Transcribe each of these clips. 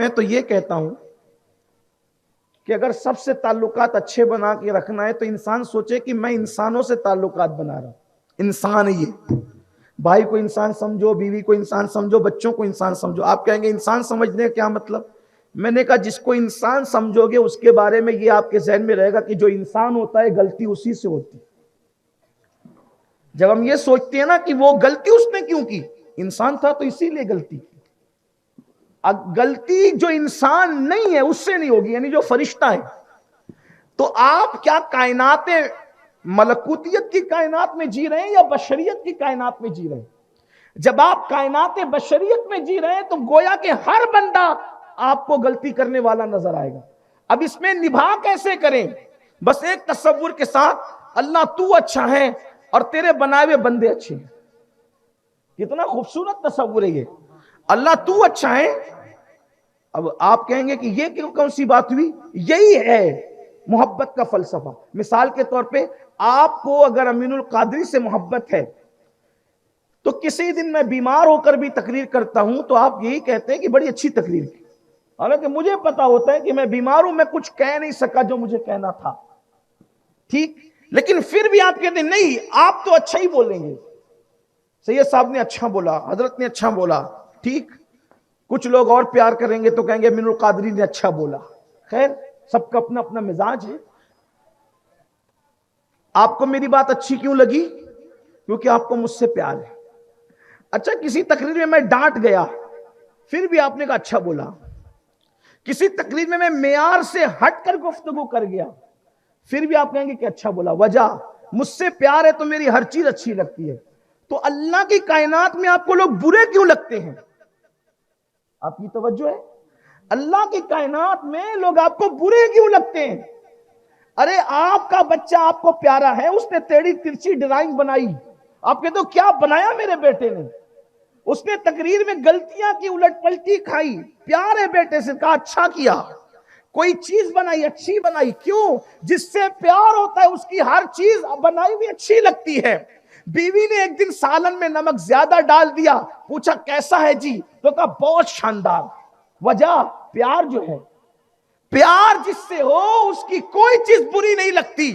मैं तो ये कहता हूं कि अगर सबसे ताल्लुकात अच्छे बना के रखना है तो इंसान सोचे कि मैं इंसानों से ताल्लुकात बना रहा हूं। इंसान ये भाई को इंसान समझो, बीवी को इंसान समझो, बच्चों को इंसान समझो। आप कहेंगे इंसान समझने का क्या मतलब? मैंने कहा जिसको इंसान समझोगे उसके बारे में ये आपके जहन में रहेगा कि जो इंसान होता है गलती उसी से होती। जब हम ये सोचते हैं ना कि वो गलती उसने क्यों की, इंसान था तो इसीलिए गलती की। गलती जो इंसान नहीं है उससे नहीं होगी, यानी जो फरिश्ता है। तो आप क्या कायनात मलकूतियत की कायनात में जी रहे हैं या बशरियत की कायनात में जी रहे हैं? जब आप कायनात बशरियत में जी रहे हैं तो गोया के हर बंदा आपको गलती करने वाला नजर आएगा। अब इसमें निभा कैसे करें? बस एक तसव्वुर के साथ, अल्लाह तू अच्छा है और तेरे बनाए हुए बंदे अच्छे हैं। कितना खूबसूरत तसव्वुर है ये, अल्लाह तू अच्छा है। अब आप कहेंगे कि ये क्यों, कौन सी बात हुई? यही है मोहब्बत का फलसफा। मिसाल के तौर पे आपको अगर अमीनुल कादरी से मोहब्बत है तो किसी दिन मैं बीमार होकर भी तकरीर करता हूं तो आप यही कहते हैं कि बड़ी अच्छी तकरीर की, हालांकि मुझे पता होता है कि मैं बीमार हूं, मैं कुछ कह नहीं सका जो मुझे कहना था, ठीक, लेकिन फिर भी आप कहते हैं नहीं आप तो अच्छा ही बोलेंगे, सैयद साहब ने अच्छा बोला, हजरत ने अच्छा बोला, ठीक। कुछ लोग और प्यार करेंगे तो कहेंगे अमीनुल कादरी ने अच्छा बोला। खैर, सबका अपना अपना मिजाज है। आपको मेरी बात अच्छी क्यों लगी? क्योंकि आपको मुझसे प्यार है। अच्छा, किसी तकरीर में मैं डांट गया फिर भी आपने कहा अच्छा बोला। किसी तकरीर में मैं मेयार से हटकर गुफ्तगू कर गया फिर भी आप कहेंगे कि अच्छा बोला। वजह, मुझसे प्यार है तो मेरी हर चीज अच्छी लगती है। तो अल्लाह की कायनात में आपको लोग बुरे क्यों लगते हैं? आपकी तवज्जो है? अल्लाह की कायनात में लोग आपको बुरे क्यों लगते हैं? अरे आपका बच्चा आपको प्यारा है, उसने टेढ़ी तिरछी ड्राइंग बनाई, आप कहते हो क्या बनाया मेरे बेटे ने? उसने तकरीर में गलतियां की, उलट पलटी खाई, प्यार है बेटे से, कहा अच्छा किया। कोई चीज बनाई, अच्छी बनाई, क्यों? जिससे प्यार होता है उसकी हर चीज बनाई हुई अच्छी लगती है। बीवी ने एक दिन सालन में नमक ज्यादा डाल दिया, पूछा कैसा है जी, तो कहा बहुत शानदार। वजह, प्यार जो है, प्यार जिससे हो उसकी कोई चीज बुरी नहीं लगती,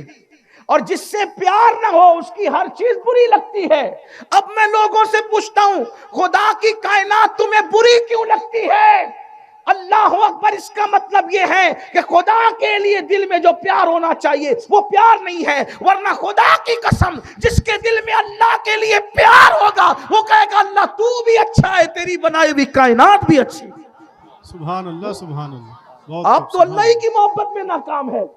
और जिससे प्यार ना हो उसकी हर चीज बुरी लगती है। अब मैं लोगों से पूछता हूं, खुदा की कायनात तुम्हें बुरी क्यों लगती है? अल्लाह अकबर, इसका मतलब यह है कि खुदा के लिए दिल में जो प्यार होना चाहिए वो प्यार नहीं है। वरना खुदा की कसम, जिसके दिल में अल्लाह के लिए प्यार होगा वो कहेगा अल्लाह तू भी अच्छा है, तेरी बनाई हुई कायनात भी अच्छी। सुभान अल्लाह, सुभान अल्लाह। आप तो अल्लाह ही की मोहब्बत में नाकाम है।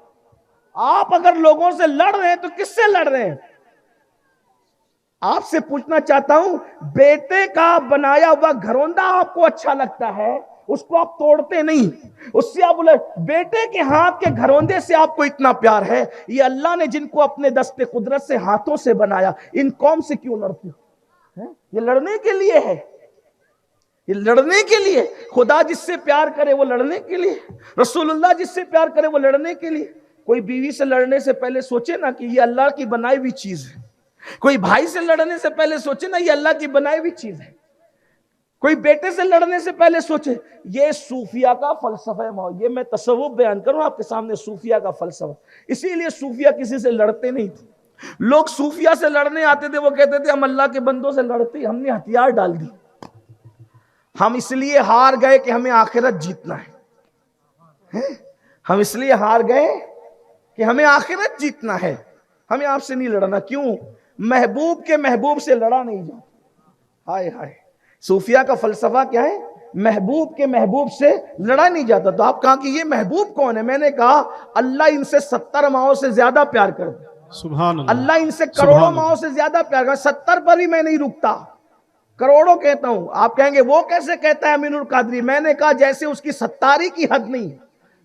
आप अगर लोगों से लड़ रहे हैं तो किससे लड़ रहे हैं? आपसे पूछना चाहता हूं, बेटे का बनाया हुआ घरौंदा आपको अच्छा लगता है, उसको आप तोड़ते नहीं, उससे आप बोले बेटे के हाथ के घरौंदे से आपको इतना प्यार है। ये अल्लाह ने जिनको अपने दस्ते कुदरत से हाथों से बनाया, इन कौम से क्यों लड़ते हो? ये लड़ने के लिए है, ये लड़ने के लिए। खुदा जिससे प्यार करे वो लड़ने के लिए, रसूलुल्लाह जिससे प्यार करे वो लड़ने के लिए। कोई बीवी से लड़ने से पहले सोचे ना कि ये अल्लाह की बनाई हुई चीज है। कोई भाई से लड़ने से पहले सोचे ना ये अल्लाह की बनाई हुई चीज है। कोई बेटे से लड़ने से पहले सोचे। ये सूफिया का फलसफा है। ये मैं तसव्वुफ बयान करूं आपके सामने, सूफिया का फलसफा। इसीलिए सूफिया किसी से लड़ते नहीं थे। लोग सूफिया से लड़ने आते थे, वो कहते थे हम अल्लाह के बंदों से लड़ते, हमने हथियार डाल दी, हम इसलिए हार गए कि हमें आखिरत जीतना है। हम इसलिए हार गए कि हमें आखिरत जीतना है, हमें आपसे नहीं लड़ना। क्यों? महबूब के महबूब से लड़ा नहीं जाता। हाय हाय, सूफिया का फलसफा क्या है? महबूब के महबूब से लड़ा नहीं जाता। तो आप कहा कि ये महबूब कौन है? मैंने कहा अल्लाह इनसे 70 माओं से ज्यादा प्यार करता है। सुभान अल्लाह। अल्लाह इनसे करोड़ों माओं से ज्यादा प्यार करता। 70 पर ही मैं नहीं रुकता, करोड़ों कहता हूं। आप कहेंगे वो कैसे कहता है अमीनुल कादरी? मैंने कहा जैसे उसकी सत्तारी की हद नहीं,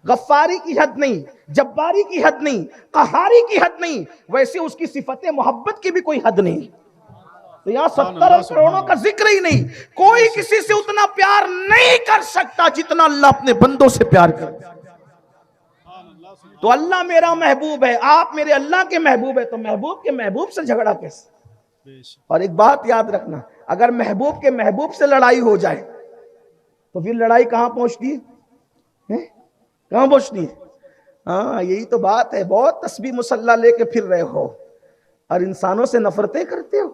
गफ्फारी की हद नहीं, जब्बारी की हद नहीं, कहारी की हद नहीं, वैसे उसकी सिफते मोहब्बत की भी कोई हद नहीं। तो यहां 70 करोड़ों का जिक्र ही नहीं। कोई किसी से उतना प्यार नहीं कर सकता जितना अल्लाह अपने बंदों से प्यार करता। तो अल्लाह मेरा महबूब है, आप मेरे अल्लाह के महबूब है, तो महबूब के महबूब से झगड़ा कैसे? और एक बात याद रखना, अगर महबूब के महबूब से लड़ाई हो जाए तो फिर लड़ाई कहां पहुंचती है? हैं? कहाँ पहुंचनी है? हाँ, यही तो बात है। बहुत तस्बीह मुसल्ला लेके फिर रहे हो और इंसानों से नफरतें करते हो,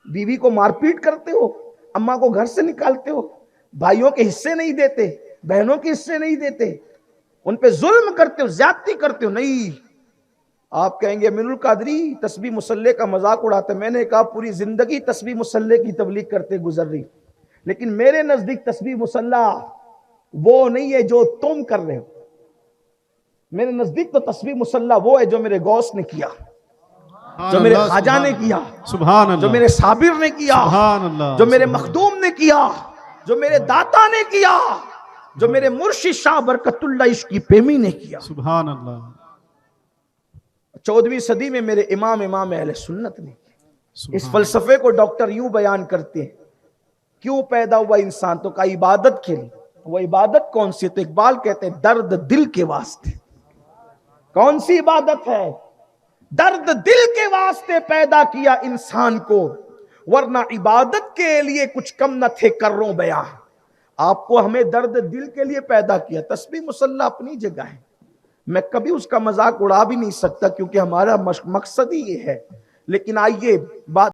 बीवी को मारपीट करते हो, अम्मा को घर से निकालते हो, भाइयों के हिस्से नहीं देते, बहनों के हिस्से नहीं देते, उन पे जुल्म करते हो, ज्यादती करते हो। नहीं, आप कहेंगे मिनुल कादरी तस्बीह मुसल्ले का मजाक उड़ाते। मैंने कहा पूरी जिंदगी तस्बीह मुसल्ले की तबलीग करते गुजर रही, लेकिन मेरे नजदीक तस्बीह मुसल्ला वो नहीं है जो तुम कर रहे हो। मेरे नजदीक तो तस्बीह मुसल्ला वो है जो मेरे गौस ने किया, जो मेरे ख्वाजा ने किया, सुभान अल्लाह, जो मेरे साबिर ने किया, सुभान अल्लाह, जो मेरे मखदूम ने किया, जो मेरे दाता ने किया, जो मेरे मुर्शिद शाह बरकतुल्लाह इश्की प्रेमी ने किया। सुभान अल्लाह, 14वीं सदी में मेरे इमाम अहले सुन्नत ने किया। इस सुभान फलसफे को डॉक्टर यूं बयान करते हैं, क्यों पैदा हुआ इंसान? तो का इबादत के लिए। वो इबादत कौन सी? तो इकबाल कहते हैं दर्द दिल के वास्ते। कौन सी इबादत है? दर्द दिल के वास्ते पैदा किया इंसान को, वरना इबादत के लिए कुछ कम न थे कर्रों बयां। आपको हमें दर्द दिल के लिए पैदा किया। तस्बीह मुसल्ला अपनी जगह है, मैं कभी उसका मजाक उड़ा भी नहीं सकता क्योंकि हमारा मकसद ही ये है। लेकिन आइए बात